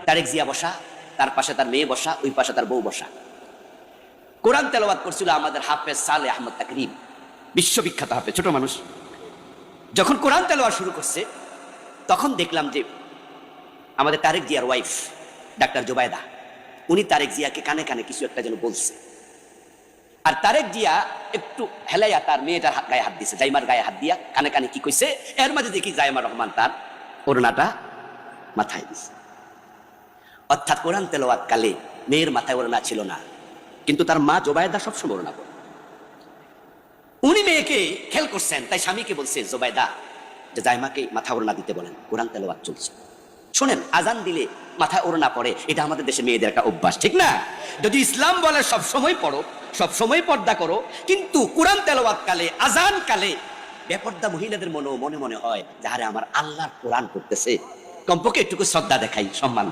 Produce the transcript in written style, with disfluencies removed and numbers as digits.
তারেক জিয়া বসা, তার পাশে তার মেয়ে বসা, ওই পাশে তার বউ বসা। কোরআন তেলাওয়াত করছিল আমাদের হাফেজ সালেহ আহমদ তাকরিম, বিশ্ববিখ্যাত হাফেজ, ছোট মানুষ। যখন কোরআন তেলাওয়াত শুরু করছে তখন দেখলাম যে আমাদের তারেক জিয়ার ওয়াইফ ডাক্তার জোবায়দা, উনি তারেক জিয়াকে কানে কানে কিছু একটা যেন বলছে। আর তারেক জিয়া একটু হেলাইয়া তার মেয়েটার গায়ে হাত দিছে, জাইমার গায়ে হাত দিয়া কানে কানে কি কইছে। এর মাঝে দেখি জাইমা রহমান তার ওড়নাটা মাথায় দিছে। অর্থাৎ কোরআন তেলাওয়াত কালে মেয়ের মাথায় ওড়না ছিল না, কিন্তু তার মা জোবায়দা সবসময় ওড়না পড়ে। উনি মেয়েকে খেয়াল করছেন, তাই স্বামীকে বলছে জোবায়দা যে জাইমাকে মাথা ওড়না দিতে বলেন, কোরআন তেলাওয়াত চলছে। শোনেন, আজান দিলে মাথায় ওড়না পড়ে, এটা আমাদের দেশে মেয়েদের একটা অভ্যাস, ঠিক না? যদি ইসলাম বলে সব সময় পড়ো, সব সময় পর্দা করো, কিন্তু কোরআন তেলাওয়াত কালে, আজান কালে বেপর্দা মহিলাদের মনে মনে হয় যাহারে আমার আল্লাহর কোরআন পড়তেছে, কমপক্ষে একটু শ্রদ্ধা দেখাই, সম্মান।